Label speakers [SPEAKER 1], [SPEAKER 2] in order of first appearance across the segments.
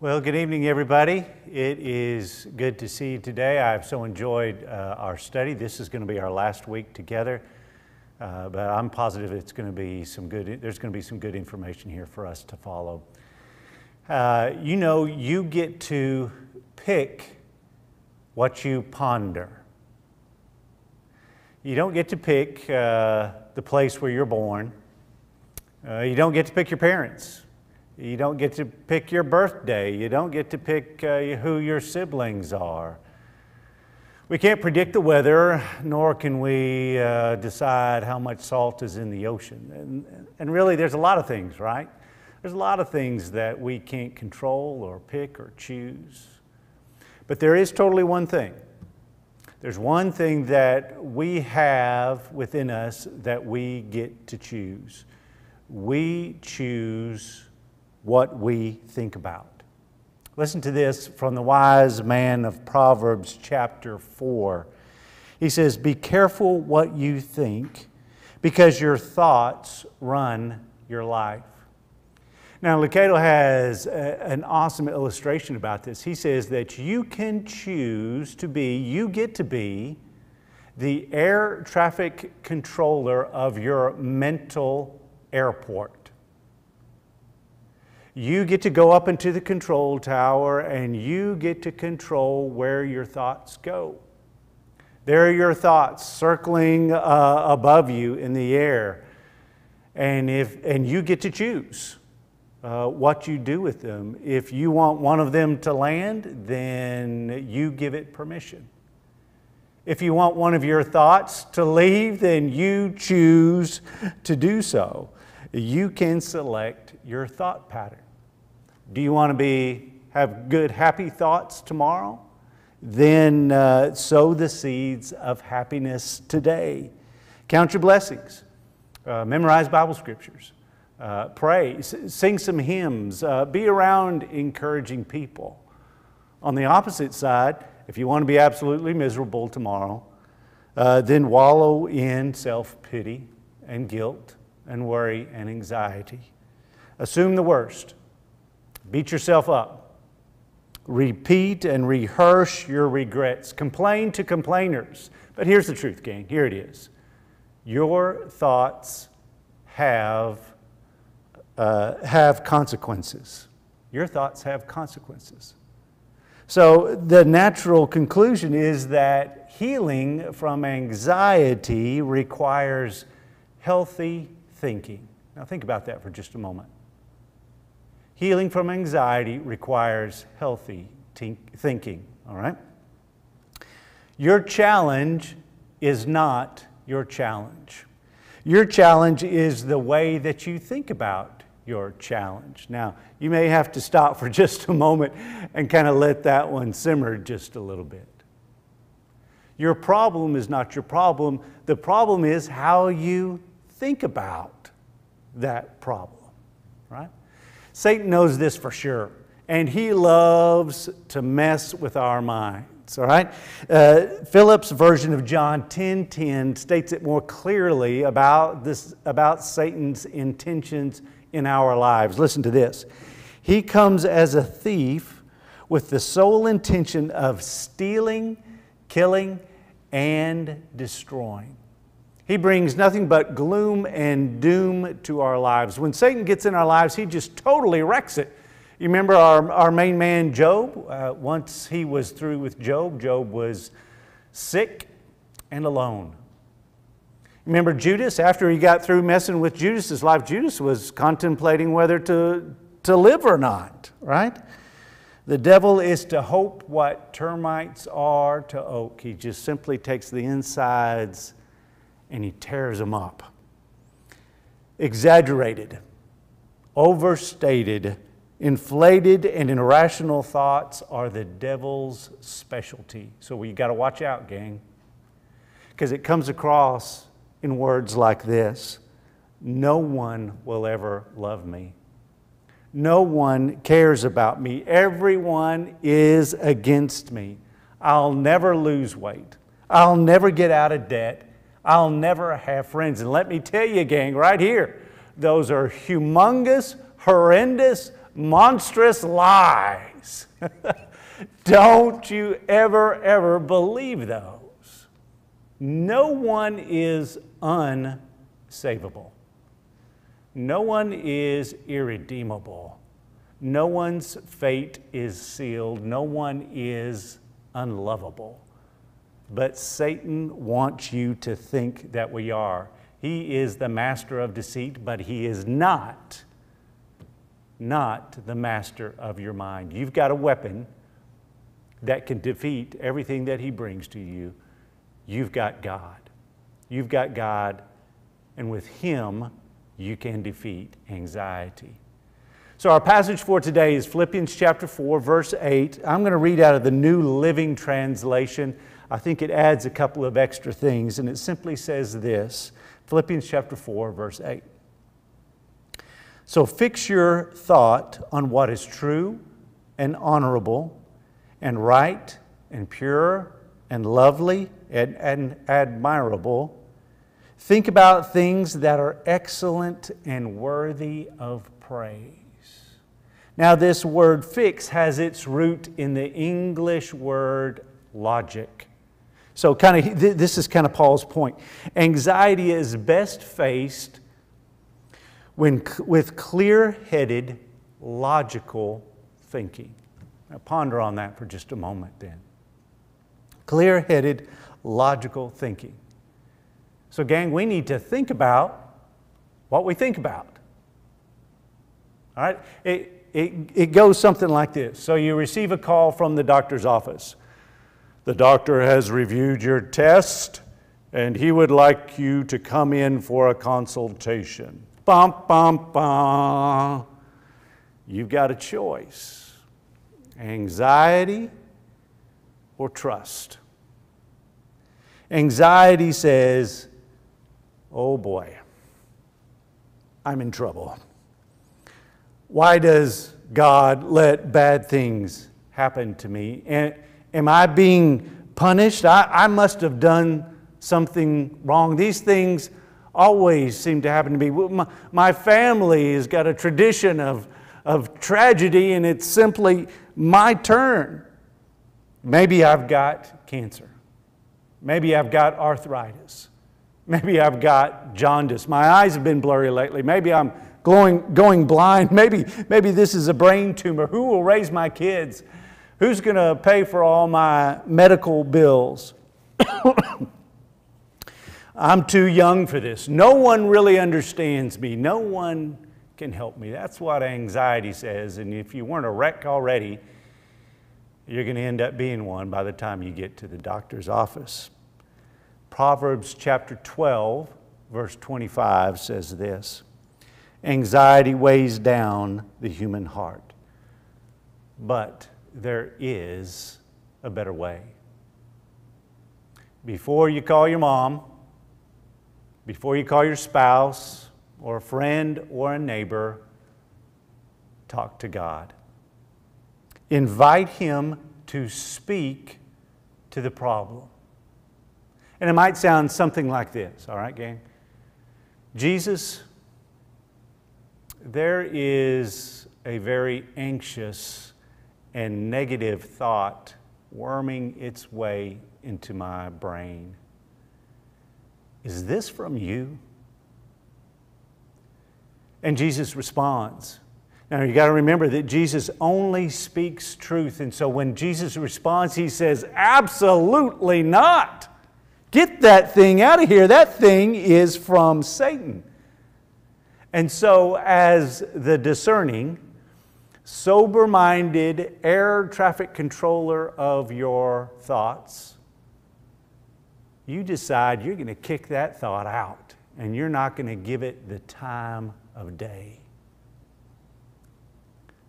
[SPEAKER 1] Well, good evening, everybody. It is good to see you today. I've so enjoyed our study. This is going to be our last week together, but I'm positive it's going to be there's going to be some good information here for us to follow. You get to pick what you ponder. You don't get to pick the place where you're born. You don't get to pick your parents. You don't get to pick your birthday. You don't get to pick who your siblings are. We can't predict the weather, nor can we decide how much salt is in the ocean. And really, there's a lot of things, right? There's a lot of things that we can't control or pick or choose. But there is totally one thing. There's one thing that we have within us that we get to choose. We choose what we think about. Listen to this from the wise man of Proverbs chapter 4. He says, "Be careful what you think, because your thoughts run your life." Now, Lucato has an awesome illustration about this. He says that you can choose to be, you get to be the air traffic controller of your mental airport. You get to go up into the control tower and you get to control where your thoughts go. There are your thoughts circling above you in the air, and you get to choose what you do with them. If you want one of them to land, then you give it permission. If you want one of your thoughts to leave, then you choose to do so. You can select your thought pattern. Do you want to have good, happy thoughts tomorrow? Then sow the seeds of happiness today. Count your blessings. Memorize Bible scriptures. Pray. Sing some hymns. Be around encouraging people. On the opposite side, if you want to be absolutely miserable tomorrow, then wallow in self-pity and guilt and worry and anxiety. Assume the worst. Beat yourself up. Repeat and rehearse your regrets. Complain to complainers. But here's the truth, gang. Here it is. Your thoughts have consequences. Your thoughts have consequences. So the natural conclusion is that healing from anxiety requires healthy thinking. Now think about that for just a moment. Healing from anxiety requires healthy thinking, all right? Your challenge is not your challenge. Your challenge is the way that you think about your challenge. Now, you may have to stop for just a moment and kind of let that one simmer just a little bit. Your problem is not your problem. The problem is how you think about that problem, right? Satan knows this for sure, and he loves to mess with our minds, all right? Philip's version of John 10:10 states it more clearly about Satan's intentions in our lives. Listen to this. He comes as a thief with the sole intention of stealing, killing, and destroying. He brings nothing but gloom and doom to our lives. When Satan gets in our lives, he just totally wrecks it. You remember our main man, Job? Once he was through with Job, Job was sick and alone. Remember Judas? After he got through messing with Judas's life, Judas was contemplating whether to live or not, right? The devil is to hope what termites are to oak. He just simply takes the insides and he tears them up. Exaggerated, overstated, inflated, and irrational thoughts are the devil's specialty. So we got to watch out, gang, because it comes across in words like this: no one will ever love me. No one cares about me. Everyone is against me. I'll never lose weight. I'll never get out of debt. I'll never have friends. And let me tell you, gang, right here, those are humongous, horrendous, monstrous lies. lies. Don't you ever believe those. No one is unsavable. No one is irredeemable. No one's fate is sealed. No one is unlovable. But Satan wants you to think that we are. He is the master of deceit, but he is not the master of your mind. You've got a weapon that can defeat everything that he brings to you. You've got God. You've got God, and with him, you can defeat anxiety. So our passage for today is Philippians chapter 4, verse 8. I'm going to read out of the New Living Translation. I think it adds a couple of extra things, and it simply says this. Philippians chapter 4, verse 8. So fix your thought on what is true and honorable and right and pure and lovely and admirable. Think about things that are excellent and worthy of praise. Now this word fix has its root in the English word logic. So this is kind of Paul's point. Anxiety is best faced with clear-headed, logical thinking. Now ponder on that for just a moment then. Clear-headed, logical thinking. So gang, we need to think about what we think about. All right? It goes something like this. So you receive a call from the doctor's office. The doctor has reviewed your test and he would like you to come in for a consultation. Bum, bum, bum. You've got a choice. Anxiety or trust. Anxiety says, oh boy, I'm in trouble. Why does God let bad things happen to me? Am I being punished? I must have done something wrong. These things always seem to happen to me. My family has got a tradition of tragedy, and it's simply my turn. Maybe I've got cancer. Maybe I've got arthritis. Maybe I've got jaundice. My eyes have been blurry lately. Maybe I'm going blind. Maybe this is a brain tumor. Who will raise my kids? Who's going to pay for all my medical bills? I'm too young for this. No one really understands me. No one can help me. That's what anxiety says. And if you weren't a wreck already, you're going to end up being one by the time you get to the doctor's office. Proverbs chapter 12, verse 25 says this. Anxiety weighs down the human heart, but there is a better way. Before you call your mom, before you call your spouse or a friend or a neighbor, talk to God. Invite Him to speak to the problem. And it might sound something like this, all right, gang? Jesus, there is a very anxious and negative thought worming its way into my brain. Is this from you? And Jesus responds. Now you got to remember that Jesus only speaks truth. And so when Jesus responds, He says, absolutely not. Get that thing out of here. That thing is from Satan. And so as the discerning, sober-minded air traffic controller of your thoughts, you decide you're going to kick that thought out and you're not going to give it the time of day.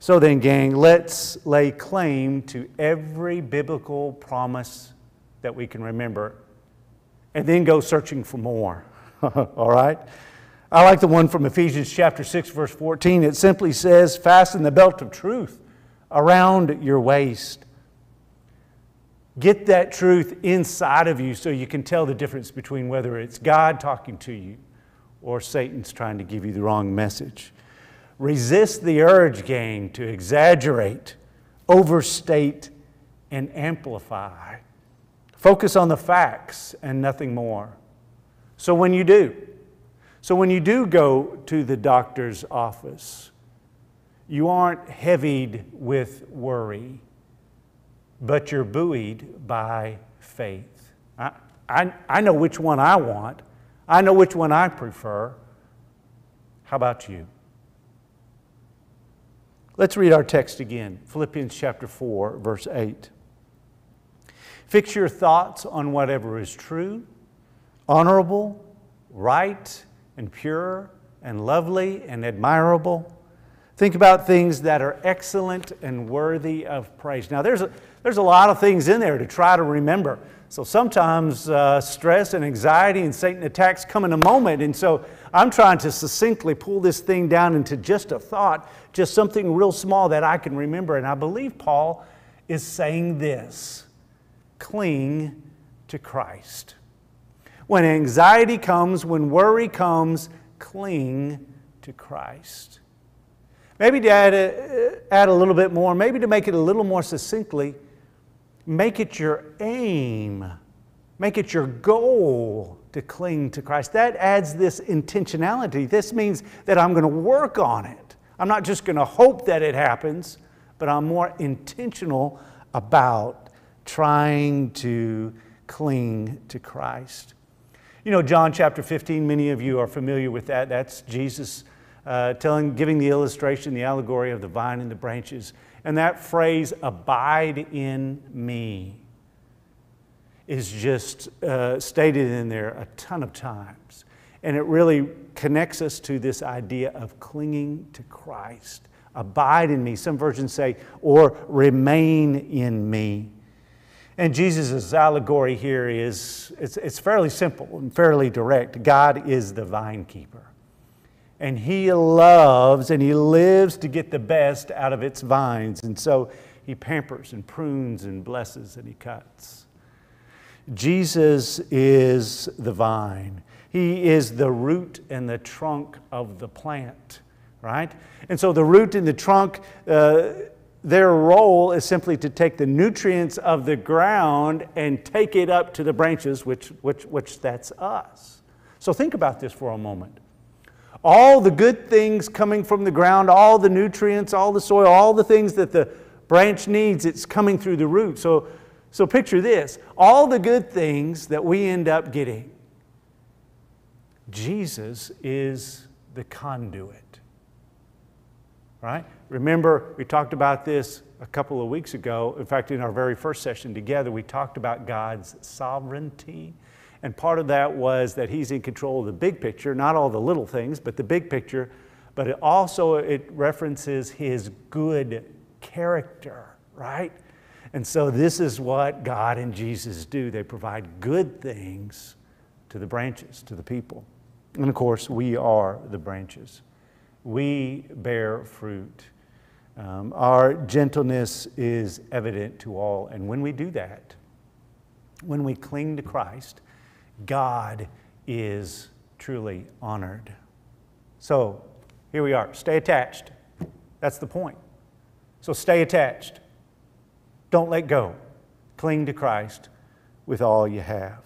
[SPEAKER 1] So then, gang, let's lay claim to every biblical promise that we can remember and then go searching for more. All right? I like the one from Ephesians chapter 6, verse 14. It simply says, fasten the belt of truth around your waist. Get that truth inside of you so you can tell the difference between whether it's God talking to you or Satan's trying to give you the wrong message. Resist the urge, gang, to exaggerate, overstate and amplify. Focus on the facts and nothing more. So when you do go to the doctor's office, you aren't heavied with worry, but you're buoyed by faith. I know which one I want. I know which one I prefer. How about you? Let's read our text again. Philippians chapter 4, verse 8. Fix your thoughts on whatever is true, honorable, right, and pure, and lovely, and admirable. Think about things that are excellent and worthy of praise. Now, there's a lot of things in there to try to remember. So sometimes stress and anxiety and Satan attacks come in a moment. And so I'm trying to succinctly pull this thing down into just a thought, just something real small that I can remember. And I believe Paul is saying this: cling to Christ. When anxiety comes, when worry comes, cling to Christ. Maybe to add a little bit more, maybe to make it a little more succinctly, make it your aim, make it your goal to cling to Christ. That adds this intentionality. This means that I'm going to work on it. I'm not just going to hope that it happens, but I'm more intentional about trying to cling to Christ. You know, John chapter 15, many of you are familiar with that. That's Jesus giving the illustration, the allegory of the vine and the branches. And that phrase, abide in me, is just stated in there a ton of times. And it really connects us to this idea of clinging to Christ. Abide in me. Some versions say, or remain in me. And Jesus' allegory here is, it's fairly simple and fairly direct. God is the vine keeper. And He loves and He lives to get the best out of its vines. And so He pampers and prunes and blesses and He cuts. Jesus is the vine. He is the root and the trunk of the plant, right? And so the root and the trunk, their role is simply to take the nutrients of the ground and take it up to the branches, which that's us. So think about this for a moment. All the good things coming from the ground, all the nutrients, all the soil, all the things that the branch needs, it's coming through the root. So picture this. All the good things that we end up getting, Jesus is the conduit. Right? Remember, we talked about this a couple of weeks ago. In fact, in our very first session together, we talked about God's sovereignty. And part of that was that He's in control of the big picture, not all the little things, but the big picture. But it references His good character, right? And so this is what God and Jesus do. They provide good things to the branches, to the people. And of course, we are the branches. We bear fruit. Our gentleness is evident to all. And when we do that, when we cling to Christ, God is truly honored. So here we are. Stay attached. That's the point. So stay attached. Don't let go. Cling to Christ with all you have.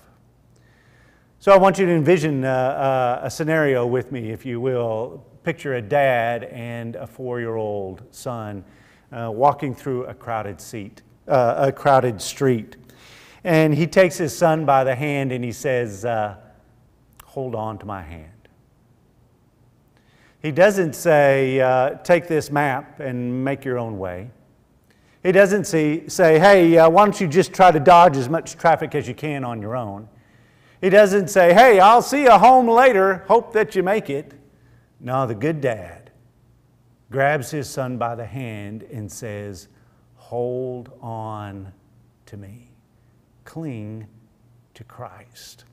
[SPEAKER 1] So I want you to envision a scenario with me, if you will. Picture a dad and a 4-year-old son walking through a crowded street. And he takes his son by the hand and he says, hold on to my hand. He doesn't say, take this map and make your own way. He doesn't say, hey, why don't you just try to dodge as much traffic as you can on your own. He doesn't say, hey, I'll see you home later, hope that you make it. No, the good dad grabs his son by the hand and says, hold on to me. Cling to Christ.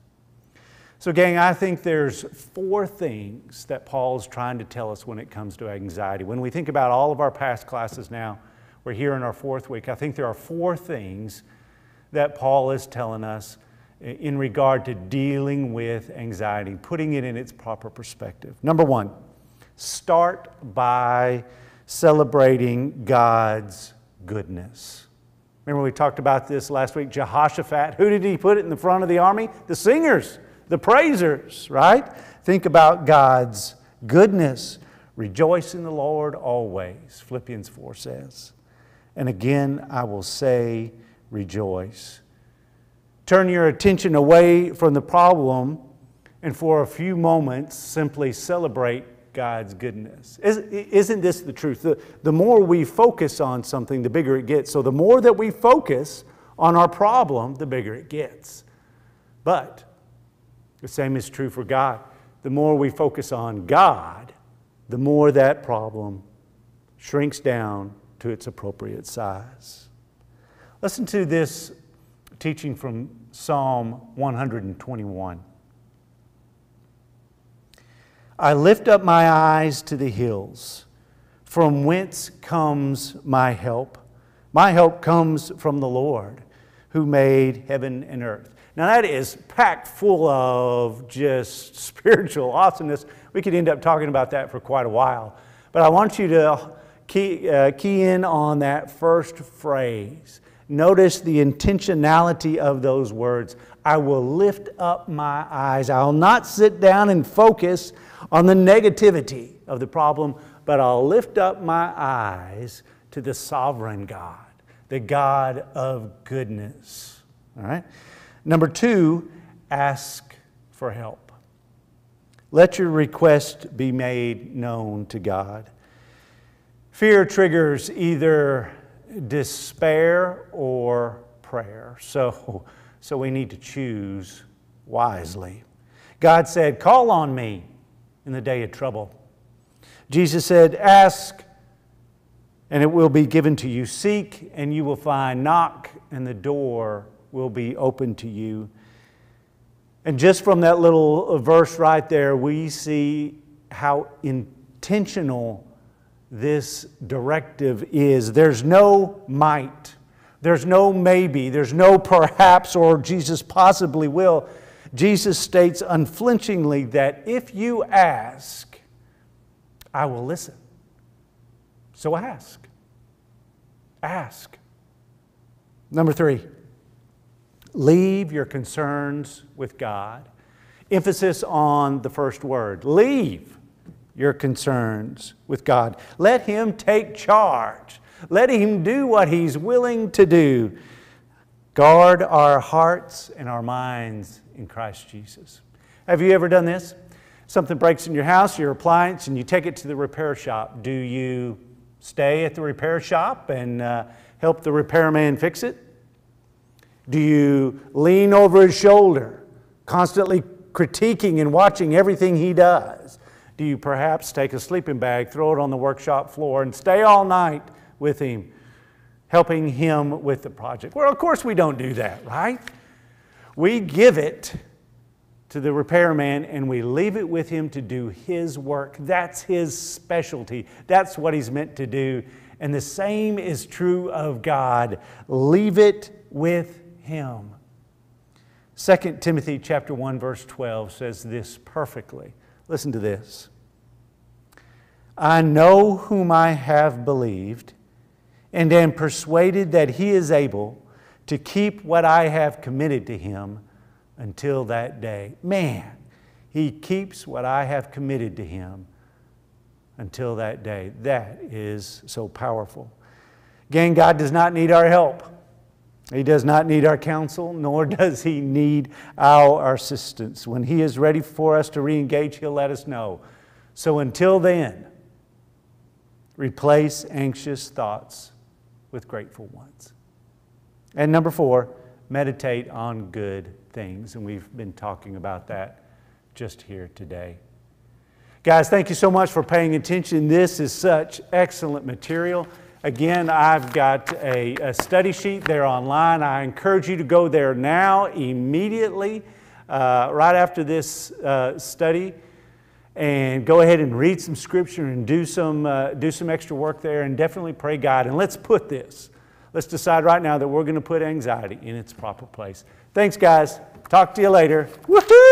[SPEAKER 1] So gang, I think there's 4 things that Paul's trying to tell us when it comes to anxiety. When we think about all of our past classes now, we're here in our 4th week, I think there are 4 things that Paul is telling us in regard to dealing with anxiety, putting it in its proper perspective. Number 1, start by celebrating God's goodness. Remember we talked about this last week, Jehoshaphat. Who did he put it in the front of the army? The singers, the praisers, right? Think about God's goodness. Rejoice in the Lord always, Philippians 4 says. And again, I will say, rejoice. Turn your attention away from the problem and for a few moments simply celebrate God's goodness. Isn't this the truth? The more we focus on something, the bigger it gets. So the more that we focus on our problem, the bigger it gets. But the same is true for God. The more we focus on God, the more that problem shrinks down to its appropriate size. Listen to this teaching from Psalm 121. I lift up my eyes to the hills. From whence comes my help? My help comes from the Lord, who made heaven and earth. Now that is packed full of just spiritual awesomeness. We could end up talking about that for quite a while. But I want you to key in on that first phrase. Notice the intentionality of those words. I will lift up my eyes. I will not sit down and focus on the negativity of the problem, but I'll lift up my eyes to the sovereign God, the God of goodness. All right? Number 2, ask for help. Let your request be made known to God. Fear triggers either despair or prayer. So we need to choose wisely. God said, call on me in the day of trouble. Jesus said, ask and it will be given to you. Seek and you will find. Knock and the door will be open to you. And just from that little verse right there, we see how intentional this directive is. There's no might. There's no maybe. There's no perhaps or Jesus possibly will. Jesus states unflinchingly that if you ask, I will listen. So ask. Ask. Number 3, leave your concerns with God. Emphasis on the first word. Leave your concerns with God. Let Him take charge. Let Him do what He's willing to do. Guard our hearts and our minds in Christ Jesus. Have you ever done this? Something breaks in your house, your appliance, and you take it to the repair shop. Do you stay at the repair shop and help the repairman fix it? Do you lean over his shoulder, constantly critiquing and watching everything he does? Do you perhaps take a sleeping bag, throw it on the workshop floor, and stay all night with him, helping him with the project? Well, of course we don't do that, right? We give it to the repairman and we leave it with him to do his work. That's his specialty. That's what he's meant to do. And the same is true of God. Leave it with Him. 2 Timothy chapter 1 verse 12 says this perfectly. Listen to this. I know whom I have believed and am persuaded that He is able to keep what I have committed to Him until that day. Man, He keeps what I have committed to Him until that day. That is so powerful. Again, God does not need our help. He does not need our counsel, nor does He need our assistance. When He is ready for us to re-engage, He'll let us know. So until then, replace anxious thoughts with grateful ones. And number 4, meditate on good things. And we've been talking about that just here today. Guys, thank you so much for paying attention. This is such excellent material. Again, I've got a study sheet there online. I encourage you to go there now, immediately, right after this study, and go ahead and read some scripture and do some extra work there, and definitely pray God. And let's decide right now that we're going to put anxiety in its proper place. Thanks, guys. Talk to you later. Woohoo!